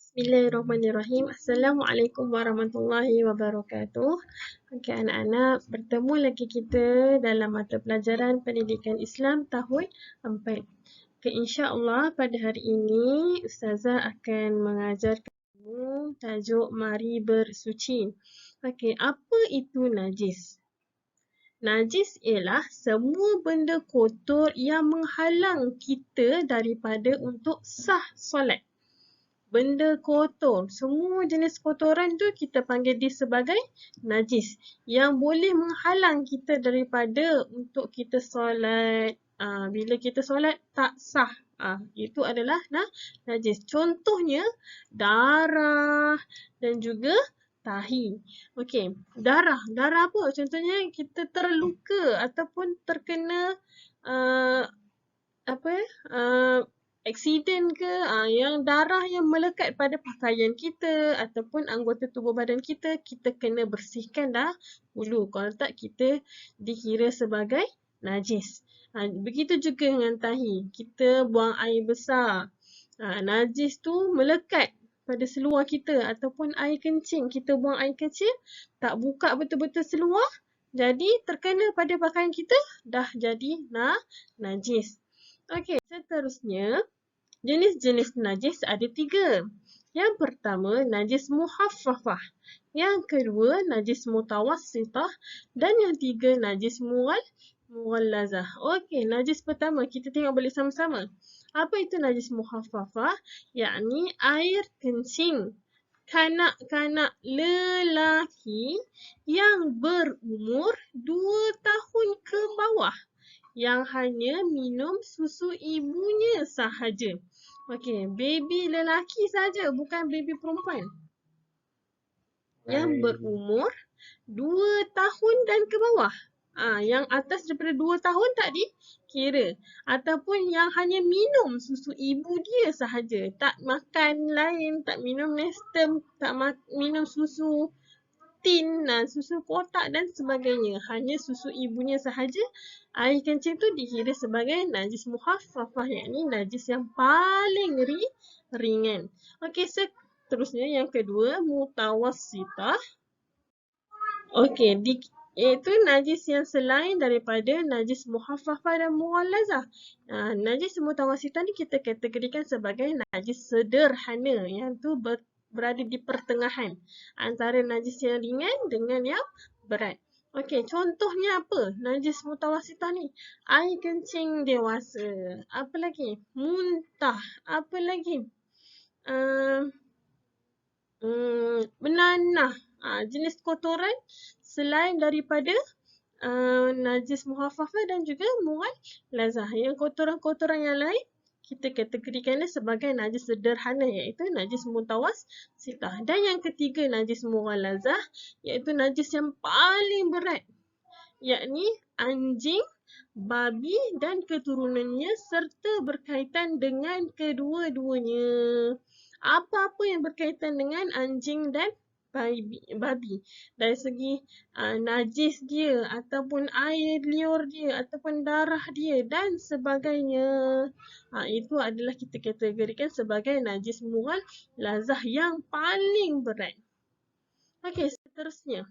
Bismillahirrahmanirrahim. Assalamualaikum warahmatullahi wabarakatuh. Okey anak-anak, bertemu lagi kita dalam mata pelajaran Pendidikan Islam tahun 4. Okey, insya-Allah pada hari ini Ustazah akan mengajar kamu tajuk Mari Bersuci. Okey, apa itu najis? Najis ialah semua benda kotor yang menghalang kita daripada untuk sah solat. Benda kotor, semua jenis kotoran tu kita panggil dia sebagai najis yang boleh menghalang kita daripada untuk kita solat. Bila kita solat tak sah. Itu adalah najis. Contohnya darah dan juga tahi. Okey, darah. Darah apa? Contohnya kita terluka ataupun terkena uh, apa aksiden ke, yang darah yang melekat pada pakaian kita ataupun anggota tubuh badan kita, kita kena bersihkan dah dulu. Kalau tak, kita dikira sebagai najis. Begitu juga dengan tahi. Kita buang air besar. Najis tu melekat pada seluar kita ataupun air kencing. Kita buang air kencing, tak buka betul-betul seluar, jadi terkena pada pakaian kita, dah jadi najis. Okey, seterusnya, jenis-jenis najis ada 3. Yang pertama, najis muhaffafah. Yang kedua, najis mutawassitah. Dan yang 3, najis mughallazah. Okey, najis pertama, kita tengok balik sama-sama. Apa itu najis muhaffafah? Yakni air kencing kanak-kanak lelaki yang berumur 2 tahun ke bawah, yang hanya minum susu ibunya sahaja. Okey, baby lelaki saja, bukan baby perempuan. Yang berumur 2 tahun dan ke bawah. Yang atas daripada 2 tahun tak dikira. Ataupun yang hanya minum susu ibu dia sahaja. Tak makan lain, tak minum Nestem, tak minum susu tin, susu kotak dan sebagainya. Hanya susu ibunya sahaja. Air kencing tu dikira sebagai najis muhaffafah, yakni najis yang paling ringan. Okey, seterusnya yang kedua, mutawassitah. Okey, iaitu najis yang selain daripada najis muhaffafah dan mughallazah. Najis mutawassitah ni kita kategorikan sebagai najis sederhana, yang tu berada di pertengahan antara najis yang ringan dengan yang berat. Okey, contohnya apa? Najis mutawassitah ni, air kencing dewasa. Apa lagi? Muntah. Apa lagi? Benanah. Jenis kotoran selain daripada najis muhaffafah dan juga mughallazah. Yang kotoran-kotoran yang lain kita kategorikannya sebagai najis sederhana, iaitu najis mutawassitah. Dan yang ketiga, najis mughallazah, iaitu najis yang paling berat, yakni anjing, babi dan keturunannya serta berkaitan dengan kedua-duanya. Apa-apa yang berkaitan dengan anjing dan babi, dari segi najis dia ataupun air liur dia ataupun darah dia dan sebagainya, itu adalah kita kategorikan sebagai najis mughallazah yang paling berat. Okey, seterusnya.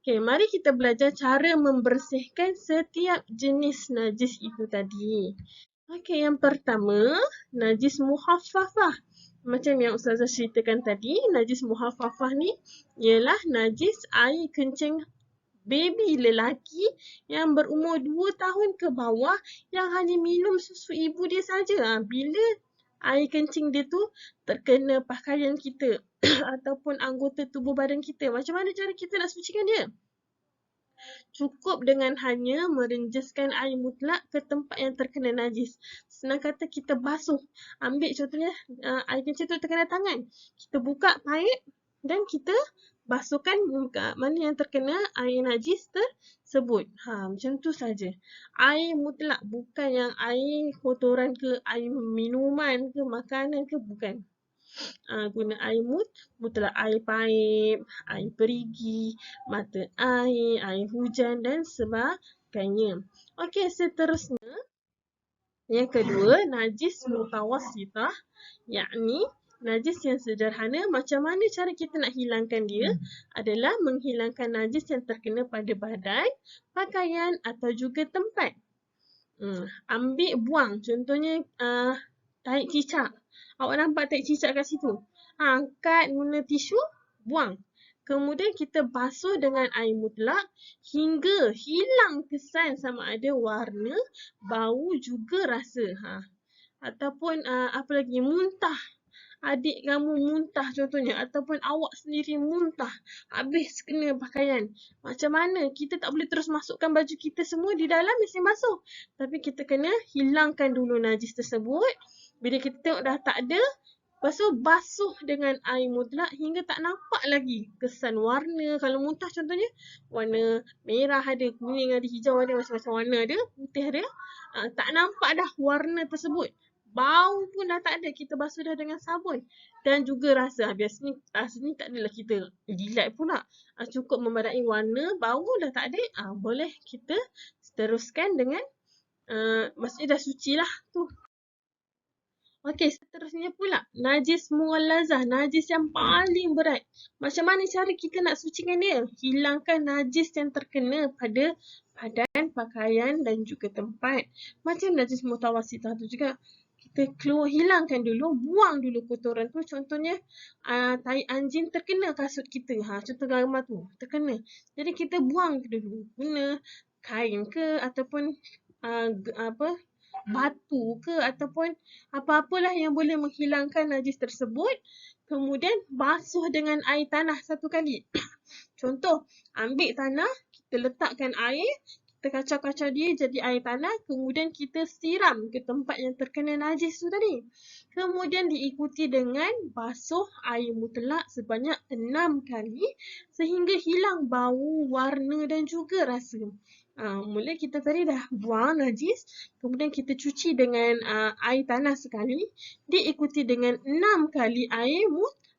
Okey, mari kita belajar cara membersihkan setiap jenis najis itu tadi. Okey, yang pertama, najis muhaffafah. Macam yang Ustazah ceritakan tadi, najis muhaffafah ni ialah najis air kencing baby lelaki yang berumur 2 tahun ke bawah yang hanya minum susu ibu dia saja. Bila air kencing dia tu terkena pakaian kita ataupun anggota tubuh badan kita, macam mana cara kita nak sucikan dia? Cukup dengan hanya merenjaskan air mutlak ke tempat yang terkena najis. Senang kata, kita basuh. Ambil contohnya air kencing tu terkena tangan. Kita buka paip dan kita basuhkan mana yang terkena air najis tersebut. Macam tu saja. Air mutlak, bukan yang air kotoran ke, air minuman ke, makanan ke, bukan. Guna air mutlak, air paip, air perigi, mata air hujan dan sebagainya. Okey, seterusnya. Yang kedua, najis mutawassitah, yakni Najis yang sederhana, macam mana cara kita nak hilangkan dia adalah menghilangkan najis yang terkena pada badan, pakaian atau juga tempat. Ambil buang. Contohnya tahi cicak. Awak nampak tahi cicak kat situ? Angkat guna tisu, buang. Kemudian kita basuh dengan air mutlak hingga hilang kesan sama ada warna, bau juga rasa. Ataupun apa lagi? Muntah. Adik kamu muntah contohnya ataupun awak sendiri muntah habis kena pakaian. Macam mana? Kita tak boleh terus masukkan baju kita semua di dalam mesin basuh. Tapi kita kena hilangkan dulu najis tersebut. Bila kita tengok dah tak ada, lepas tu basuh dengan air mutlak hingga tak nampak lagi kesan warna. Kalau muntah contohnya, warna merah ada, kuning ada, hijau ada, macam-macam warna ada, putih ada. Tak nampak dah warna tersebut. Bau pun dah tak ada. Kita basuh dah dengan sabun. Dan juga rasa. Biasanya rasa ni tak adalah kita jilat pula. Cukup memadai warna, bau dah tak ada. Boleh kita teruskan dengan maksudnya dah suci lah tu. Okey, seterusnya pula. Najis mughallazah. Najis yang paling berat. Macam mana cara kita nak sucikan dia? Hilangkan najis yang terkena pada badan, pakaian dan juga tempat. Macam najis mutawassitah tu juga. Kita hilangkan dulu, buang dulu kotoran tu. Contohnya, tai anjing terkena kasut kita. Contoh gambar tu, terkena. Jadi kita buang dulu. Guna kain ke ataupun batu ke ataupun apa-apalah yang boleh menghilangkan najis tersebut. Kemudian basuh dengan air tanah satu kali. Contoh, ambil tanah, kita letakkan air, kita kacau-kacau dia jadi air tanah, kemudian kita siram ke tempat yang terkena najis tu tadi. Kemudian diikuti dengan basuh air mutlak sebanyak 6 kali sehingga hilang bau, warna dan juga rasa. Mula kita tadi dah buang najis, kemudian kita cuci dengan air tanah sekali, diikuti dengan 6 kali air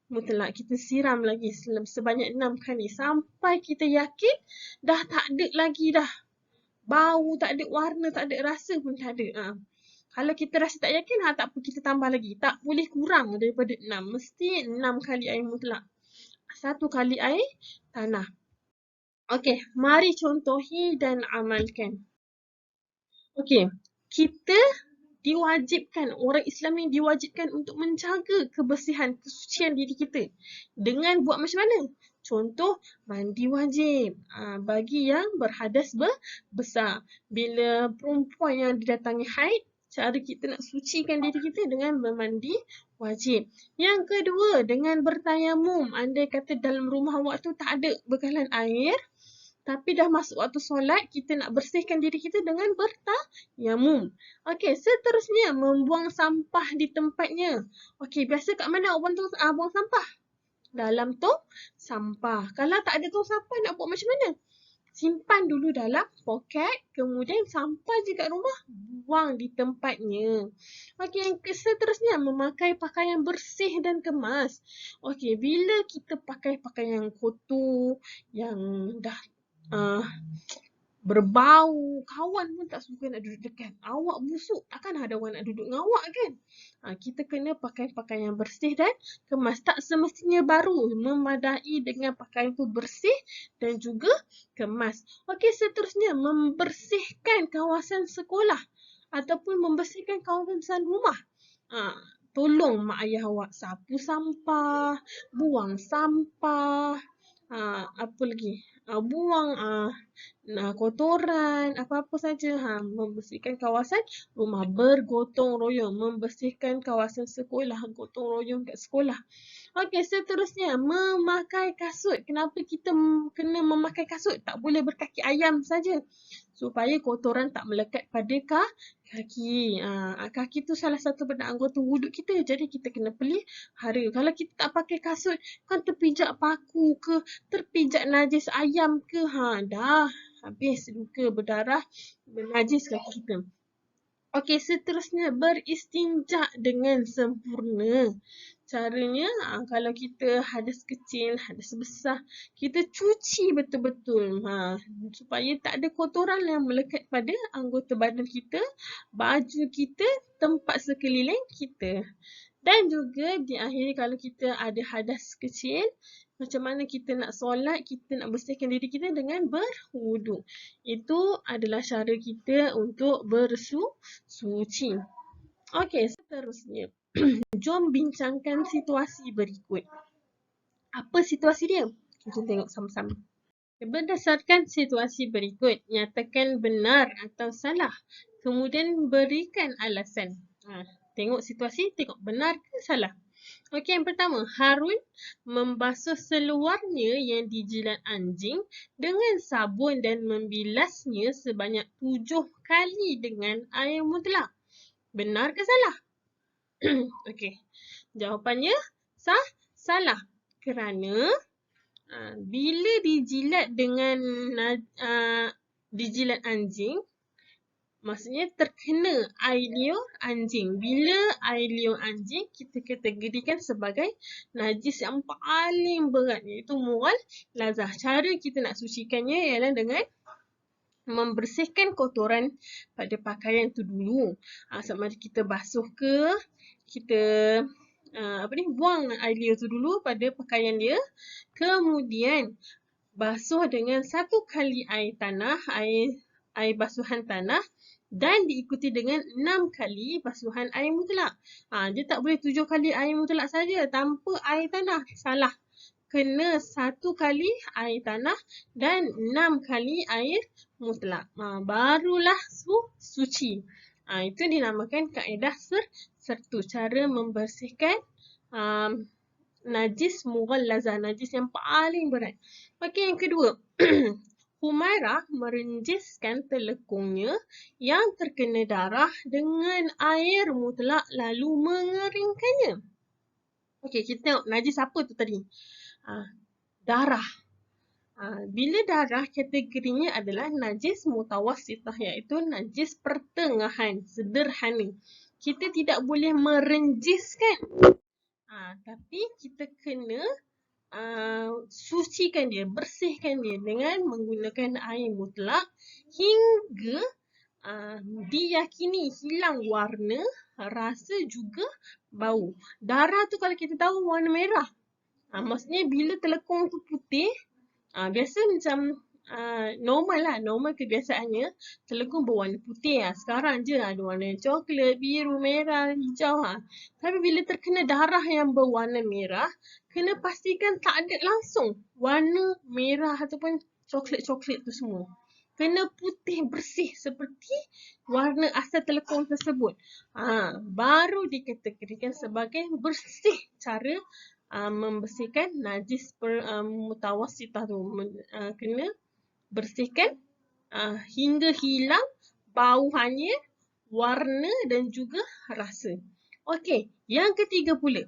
mutlak. Kita siram lagi sebanyak 6 kali sampai kita yakin dah tak ada lagi dah. Bau, tak ada warna, tak ada rasa pun tak ada. Kalau kita rasa tak yakin, tak apa, kita tambah lagi. Tak boleh kurang daripada 6. Mesti 6 kali air mutlak. 1 kali air tanah. Okey, mari contohi dan amalkan. Okey, kita diwajibkan, orang Islam ni diwajibkan untuk menjaga kebersihan, kesucian diri kita. Dengan buat macam mana? Contoh, mandi wajib. Bagi yang berhadas besar. Bila perempuan yang didatangi haid, cara kita nak sucikan diri kita dengan bermandi wajib. Yang kedua, dengan bertayamum. Andai kata dalam rumah awak tu tak ada bekalan air, tapi dah masuk waktu solat, kita nak bersihkan diri kita dengan bertayamum. Okey, seterusnya membuang sampah di tempatnya. Okey, biasa kat mana awak buang sampah? Dalam tong sampah. Kalau tak ada tong sampah, nak buat macam mana? Simpan dulu dalam poket, kemudian sampai je kat rumah, buang di tempatnya. Okey, yang seterusnya memakai pakaian bersih dan kemas. Okey, bila kita pakai pakaian kotor, yang dah berbau, kawan pun tak suka nak duduk dekat. Awak busuk, takkan ada orang nak duduk dengan awak kan? Kita kena pakai pakaian bersih dan kemas. Tak semestinya baru, memadai dengan pakaian tu bersih dan juga kemas. Okey, seterusnya membersihkan kawasan sekolah ataupun membersihkan kawasan rumah. Tolong mak ayah awak sapu sampah, buang sampah, apa lagi? Buang kotoran, apa-apa saja. Membersihkan kawasan rumah, bergotong royong, membersihkan kawasan sekolah, gotong royong kat sekolah. Okey, seterusnya memakai kasut. Kenapa kita kena memakai kasut? Tak boleh berkaki ayam saja. Supaya kotoran tak melekat pada kaki. Kaki tu salah satu benda anggota wuduk kita. Jadi kita kena pelihara. Kalau kita tak pakai kasut, kan terpijak paku ke, terpijak najis ayam ke, dah habis luka, berdarah, bernajis kaki kita. Okey, seterusnya beristinja dengan sempurna. Caranya, kalau kita hadas kecil, hadas besar, kita cuci betul-betul. Supaya tak ada kotoran yang melekat pada anggota badan kita, baju kita, tempat sekeliling kita. Dan juga diakhiri kalau kita ada hadas kecil, macam mana kita nak solat, kita nak bersihkan diri kita dengan berwuduk. Itu adalah cara kita untuk bersuci. Okey, seterusnya. Jom bincangkan situasi berikut. Apa situasi dia? Kita tengok sama-sama. Berdasarkan situasi berikut, nyatakan benar atau salah. Kemudian berikan alasan. Tengok situasi, tengok benar ke salah. Okey, yang pertama, Harun membasuh seluarnya yang dijilat anjing dengan sabun dan membilasnya sebanyak 7 kali dengan air mutlak. Benar ke salah? Okey, jawapannya salah. Kerana bila dijilat dengan dijilat anjing, maksudnya terkena air liur anjing. Bila air liur anjing, kita kategorikan sebagai najis yang paling berat, iaitu mughalazah. Cara kita nak sucikannya ialah dengan membersihkan kotoran pada pakaian tu dulu. Sama ada kita basuh ke, kita buang air liur tu dulu pada pakaian dia. Kemudian basuh dengan 1 kali air tanah, air basuhan tanah, dan diikuti dengan 6 kali basuhan air mutlak. Dia tak boleh 7 kali air mutlak saja tanpa air tanah. Salah. Kena 1 kali air tanah dan 6 kali air mutlak. Barulah suci. Itu dinamakan kaedah sertu. Cara membersihkan najis mughalazah, najis yang paling berat. Okey, yang kedua. Humairah merenjiskan telekungnya yang terkena darah dengan air mutlak lalu mengeringkannya. Okey, kita tengok najis apa tu tadi? Darah. Bila darah, kategorinya adalah najis mutawassitah, iaitu najis pertengahan, sederhana. Kita tidak boleh merenjiskan. Tapi kita kena sucikan dia, bersihkan dia dengan menggunakan air mutlak hingga diyakini hilang warna, rasa juga bau. Darah tu kalau kita tahu warna merah. Maksudnya bila telekung tu putih, biasa macam normal kebiasaannya telekung berwarna putih. Sekarang je ada warna coklat, biru, merah, hijau. Tapi bila terkena darah yang berwarna merah, kena pastikan tak ada langsung warna merah ataupun coklat-coklat tu semua. Kena putih bersih seperti warna asal telekung tersebut. Baru dikategorikan sebagai bersih. Cara membersihkan najis mutawassitah tu. Kena bersihkan hingga hilang bauannya, warna dan juga rasa. Okey, yang ketiga pula.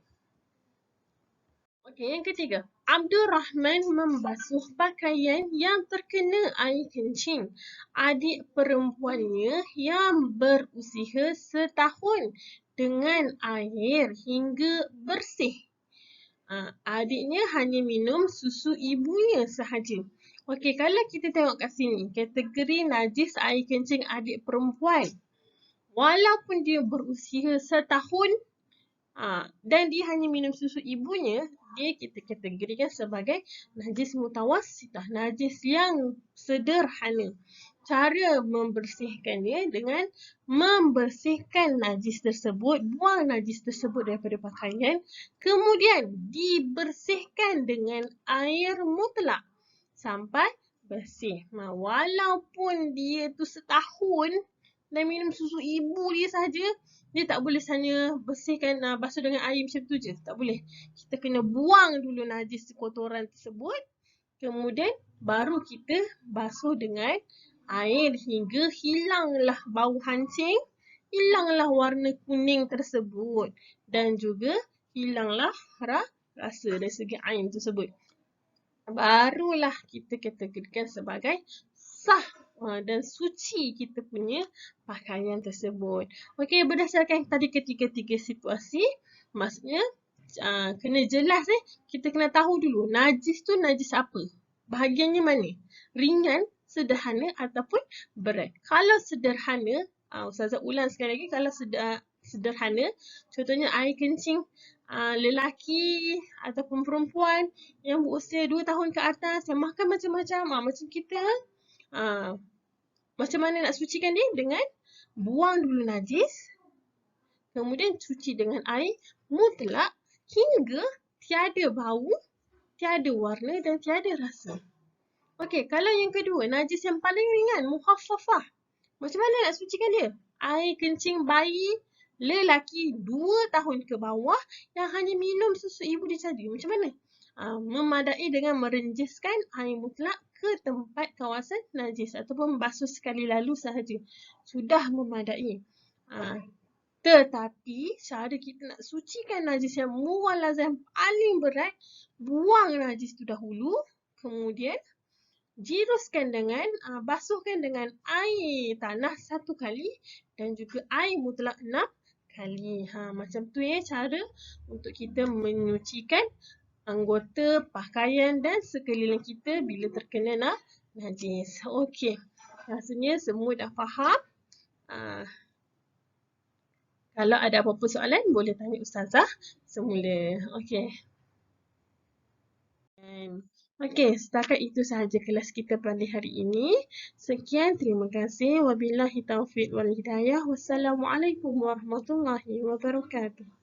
Abdul Rahman membasuh pakaian yang terkena air kencing adik perempuannya yang berusia setahun dengan air hingga bersih. Adiknya hanya minum susu ibunya sahaja. Okey, kalau kita tengok kat sini, kategori najis air kencing adik perempuan. Walaupun dia berusia setahun dan dia hanya minum susu ibunya, dia kita kategorikan sebagai najis mutawassitah, najis yang sederhana. Cara membersihkannya dengan membersihkan najis tersebut, buang najis tersebut daripada pakaian, kemudian dibersihkan dengan air mutlak sampai bersih. Walaupun dia tu setahun dan minum susu ibu dia saja, dia tak boleh hanya bersihkan, basuh dengan air macam tu je. Tak boleh. Kita kena buang dulu najis kotoran tersebut. Kemudian baru kita basuh dengan air hingga hilanglah bau hancing, hilanglah warna kuning tersebut dan juga hilanglah rasa dari segi air tersebut. Barulah kita kategorikan sebagai sah dan suci kita punya pakaian tersebut. Okey, berdasarkan tadi ketiga-tiga situasi, maksudnya kena jelas kita kena tahu dulu najis tu najis apa? Bahagiannya mana? Ringan, sederhana ataupun berat. Kalau sederhana, Ustazah ulang sekali lagi, kalau sederhana. Contohnya air kencing lelaki ataupun perempuan yang berusia 2 tahun ke atas yang makan macam-macam. Macam kita, macam mana nak sucikan dia? Dengan buang dulu najis, kemudian cuci dengan air mutlak hingga tiada bau, tiada warna dan tiada rasa. Okey, kalau yang kedua, najis yang paling ringan, muhaffafah. Macam mana nak sucikan dia? Air kencing bayi lelaki 2 tahun ke bawah yang hanya minum susu ibu dia saja. Macam mana? Memadai dengan merenjiskan air mutlak ke tempat kawasan najis ataupun basuh sekali lalu sahaja. Sudah memadai. Tetapi cara kita nak sucikan najis yang muwalazah yang paling berat, buang najis tu dahulu, kemudian jiruskan dengan, basuhkan dengan air tanah 1 kali dan juga air mutlak 6 kali. Macam tu ya cara untuk kita menyucikan anggota, pakaian dan sekeliling kita bila terkena najis. Okey, rasanya semua dah faham. Kalau ada apa-apa soalan, boleh tanya Ustazah semula. Okey. Okey, setakat itu sahaja kelas kita pada hari ini. Sekian, terima kasih. Wabillahi taufiq wal hidayah. Wassalamualaikum warahmatullahi wabarakatuh.